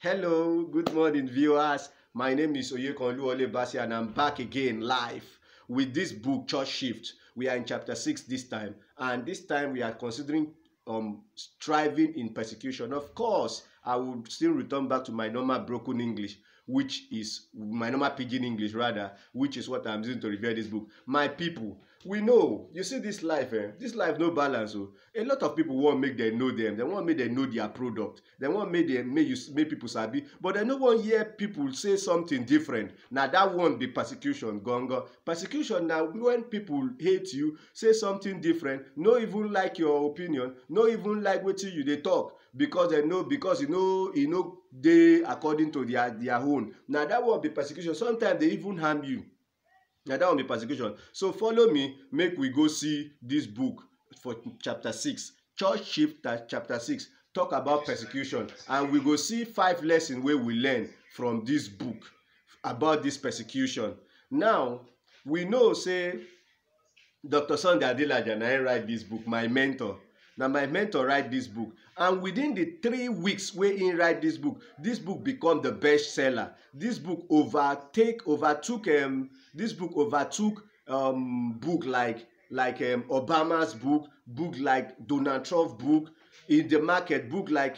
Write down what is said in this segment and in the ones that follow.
Hello, good morning, viewers. My name is OYEKAN and I'm back again live with this book, Church Shift. We are in chapter 6 this time, and this time we are considering striving in persecution. Of course, I will still return back to my normal broken English, which is my normal pidgin English, rather, which is what I'm using to review this book. My people, we know, you see this life, this life no balance. So a lot of people want make them know them, they want make them know their product, they want make people sabi, but they no want hear people say something different. Now that won't be persecution, gongo. Persecution now when people hate you, say something different, no even like your opinion, no even like what you they talk, because they know, because you know they according to their own. Now that won't be persecution. Sometimes they even harm you. Now that will be persecution. So follow me, make we go see this book for chapter 6. Church Shift chapter 6 talk about persecution, and we go see 5 lessons where we learn from this book about this persecution. Now we know say Dr. Sunday Adelaja na write this book, my mentor. Now my mentor write this book, and within the 3 weeks where he write this book become the bestseller. This book overtook book like Obama's book like Donald Trump's book in the market, book like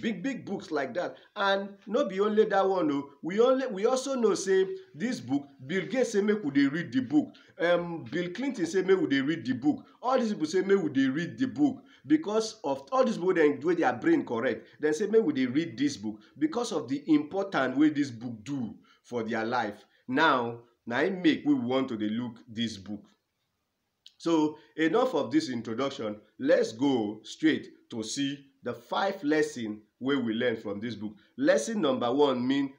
big books like that. And not be only that one, no, we also know say this book, Bill Gates say make we dey read the book, Bill Clinton say make we dey read the book, all these people say make we dey read the book, because of all these people then do their brain correct, then say make we dey read this book because of the important way this book do for their life. Now it make we want to dey look this book. So enough of this introduction, let's go straight to see the 5 lessons where we learn from this book. Lesson number 1 mean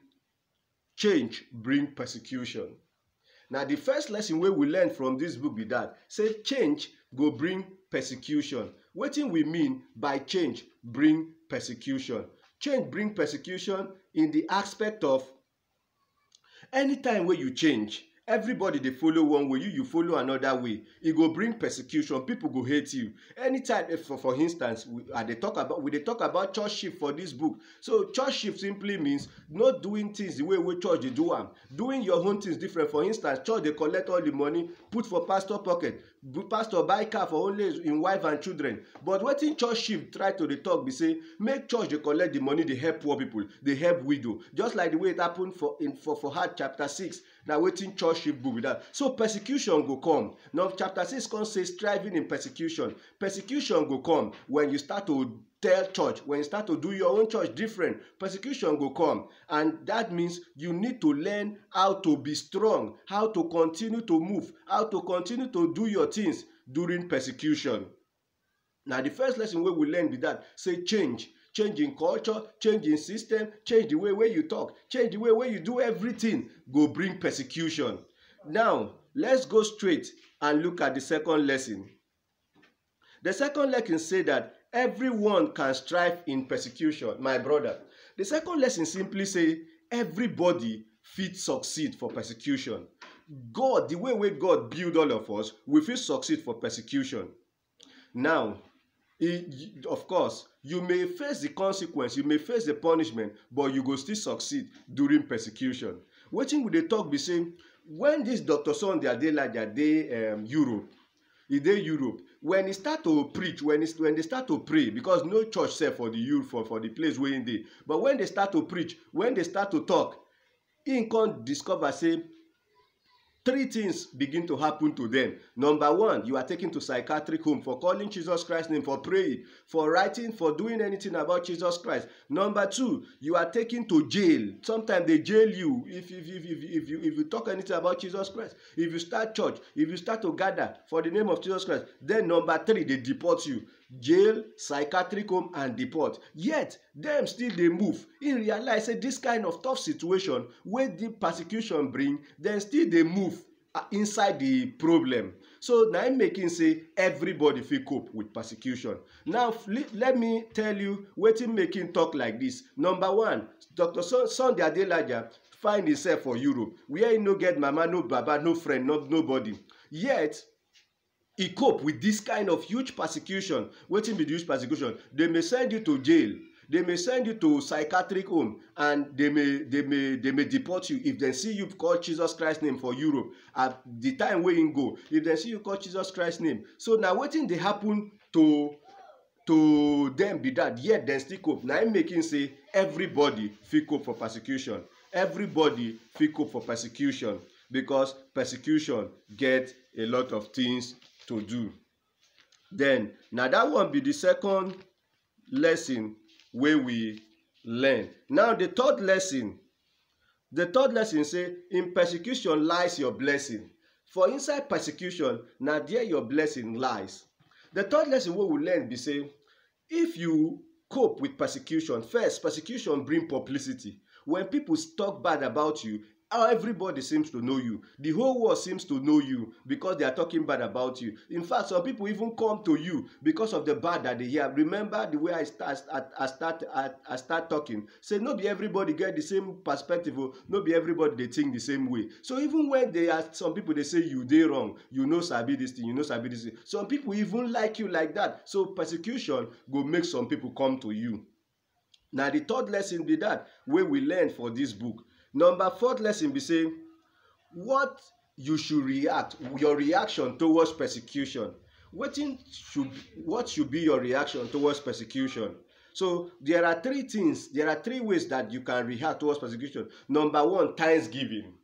change bring persecution. Now the first lesson where we learn from this book be that say change go bring persecution. Wetin we mean by change bring persecution? Change bring persecution in the aspect of anytime where you change, everybody dey follow one way, you follow another way, e go bring persecution. People go hate you. Anytime, for instance, we dey talk about church shift for this book. So church shift simply means not doing things the way church dey do am, doing your own things different. For instance, church dey collect all the money, put for pastor pocket, pastor buy car for only im wife and children. But wetin church shift try to dey talk be say make church dey collect the money, dey help poor people, dey help widow, just like the way it happen for Hard chapter 6. Now wetin church shift book with that. So persecution go come. Now chapter 6 come say striving in persecution. Persecution go come when you start to tell church, when you start to do your own church different. Persecution go come, and that means you need to learn how to be strong, how to continue to move, how to continue to do your things during persecution. Now the first lesson wey we learn be that say change in culture, change in system, change the way where you talk, change the way where you do everything go bring persecution. Now let's go straight and look at the second lesson. The second lesson say that everyone can strive in persecution. My brother, the second lesson simply say everybody fit succeed for persecution. God, the way God build all of us, we fit succeed for persecution. Now of course, you may face the consequence, you may face the punishment, but you go still succeed during persecution. Wetin we dey talk be say when this Dr. Sunday Adelaja dey Europe, when he start to preach, when they start to pray, because no church sef for the place where he dey, but when they start to preach, when they start to talk, he can discover say 3 things begin to happen to them. Number 1, you are taken to psychiatric home for calling Jesus Christ's name, for praying, for writing, for doing anything about Jesus Christ. Number 2, you are taken to jail. Sometimes they jail you if you talk anything about Jesus Christ. If you start church, if you start to gather for the name of Jesus Christ. Then number 3, they deport you. Jail, psychiatric home, and deport. Yet them still they move. In realize say this kind of tough situation where the persecution bring, then still they move inside the problem. So now I'm making say everybody fit cope with persecution. Now let me tell you wetin making talk like this. Number 1, Dr. Sunday Adelaja find himself for Europe, where he no get mama, no baba, no friend, nobody. Yet he cope with this kind of huge persecution. Wetin be the huge persecution? They may send you to jail. They may send you to psychiatric home, and they may deport you if they see you call Jesus Christ name for Europe at the time wey you go. If they see you call Jesus Christ name, so na wetin dey happen to them be that, yet dem still cope. Na im make him say everybody fit cope for persecution. Everybody fit cope for persecution, because persecution get a lot of things to do. Then na that one be the second lesson wey we learn. Now the third lesson say, in persecution lies your blessing. For inside persecution, na there your blessing lies. The third lesson wey we learn be say, if you cope with persecution, first, persecution bring publicity. When people talk bad about you, everybody seems to know you. The whole world seems to know you because they are talking bad about you. In fact, some people even come to you because of the bad that they hear. Remember the way I start talking. Say no be everybody get the same perspective. No be everybody they think the same way. So even when they are some people, they say you dey wrong. You know sabi this thing. You know sabi this thing. Some people even like you like that. So persecution go make some people come to you. Now the third lesson be that wey we learn for this book. Number fourth lesson be say, what you should react, your reaction towards persecution. What should be your reaction towards persecution? So there are three ways that you can react towards persecution. Number one, thanksgiving.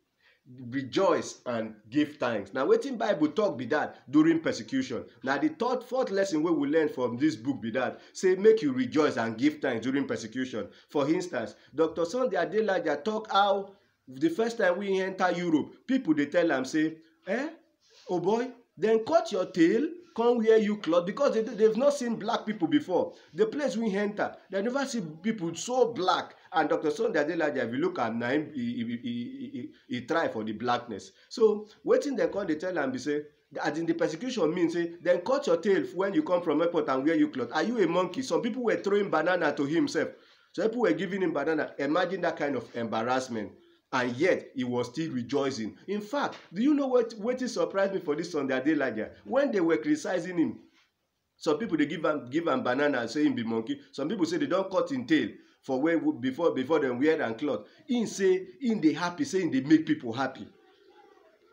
Rejoice and give thanks. Now wetin Bible talk be that during persecution. Now the fourth lesson wey we learn from this book be that, say make you rejoice and give thanks during persecution. For instance, Dr. Sunday Adelaja talk how the first time we enter Europe, people dey tell am say, oh boy, then cut your tail, come wear you cloth, because they've not seen black people before. The place we enter, they never see people so black. And Dr. Sunday Adelaja, if you look at him, he try for the blackness. So wetin dem come dey tell am be say, as in the persecution means say, then cut your tail when you come from airport and wear you cloth. Are you a monkey? Some people were throwing banana to himself. Some people were giving him banana. Imagine that kind of embarrassment. And yet he was still rejoicing. In fact, do you know what surprised me for this Sunday Adelaja? When they were criticizing him, some people they give him banana and say him be monkey. Some people say they don't cut him tail for where before them wear and cloth. Him say him they happy, saying they make people happy.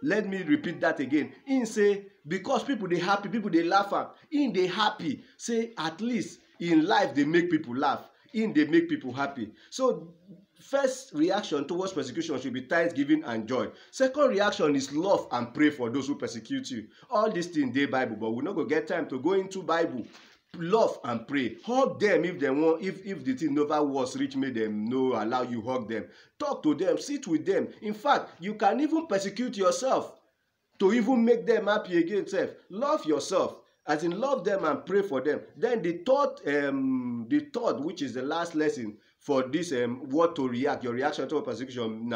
Let me repeat that again. Him say because people they happy, people they laugh at. Him they happy. Say at least in life they make people laugh. Him they make people happy. So first reaction towards persecution should be thanksgiving and joy. Second reaction is love and pray for those who persecute you. All these things dey Bible, but we're not going to get time to go into Bible. Love and pray. Hug them if they want. If the thing never was reach, make them no allow you hug them. Talk to them. Sit with them. In fact, you can even persecute yourself to even make them happy again. Love yourself. As in love them and pray for them. Then the third, which is the last lesson for this what to react, your reaction to persecution,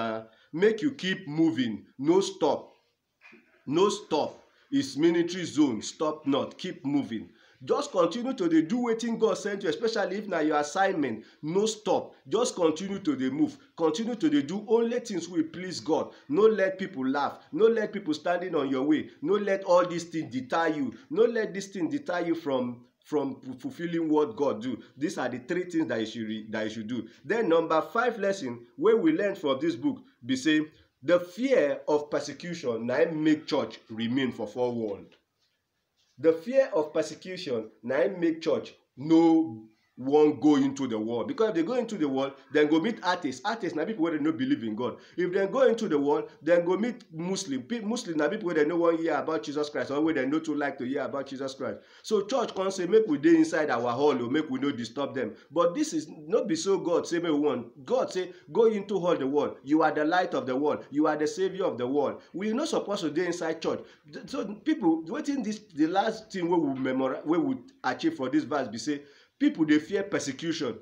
make you keep moving, no stop. No stop. It's military zone, stop not, keep moving. Just continue to do wetin God sent you, especially if na your assignment. No stop. Just continue to move. Continue to do only things wey please God. No let people laugh. No let people standing on your way. No let all these things deter you. No let these things deter you from fulfilling what God do. These are the three things that you should do. Then number 5 lesson wey we learn from this book be say, the fear of persecution na im make church remain for 4 walls. The fear of persecution na im make church no wan go into the world, because if they go into the world, then go meet atheists. Atheists na people wey dey no believe in God. If they go into the world, then go meet Muslim. Muslim na people wey dey no wan hear about Jesus Christ, or wey dey no too like to hear about Jesus Christ. So church come say make we dey inside our hall, or make we no disturb them. But this is not be so God say make we want. God say go into all the world. You are the light of the world. You are the savior of the world. We not supposed to dey inside church. So people waiting this the last thing we would achieve for this verse be say, people dey fear persecution.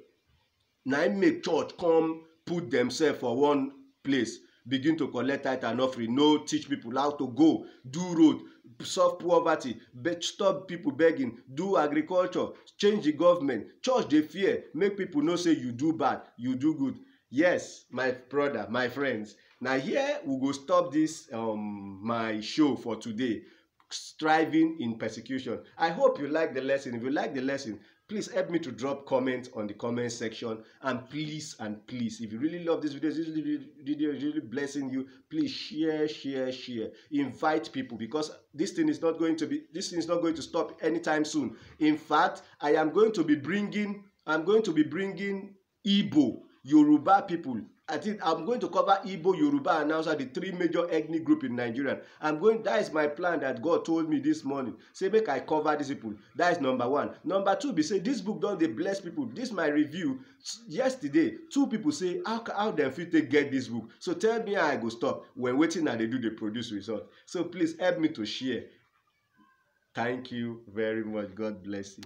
Na im make church come put themselves for one place, begin to collect tithe and offering, no teach people how to go, do road, solve poverty, stop people begging, do agriculture, change the government. Church dey fear, make people know say you do bad, you do good. Yes, my brother, my friends. Now here we go stop this my show for today. Striving in persecution. I hope you like the lesson. If you like the lesson, Please help me to drop comments on the comment section, and please, if you really love this video, this video is really blessing you, please share. Invite people, because this thing is not going to stop anytime soon. In fact, I'm going to be bringing Igbo, Yoruba people. I think I'm going to cover Igbo, Yoruba, and Hausa, the three major ethnic groups in Nigeria. That is my plan that God told me this morning. Say, make I cover these people. That is number one. Number two, be say, this book don't they bless people. This my review. Yesterday, 2 people say, how them fit they get this book? So tell me how I go stop when waiting and they do the produce result. So please help me to share. Thank you very much. God bless you.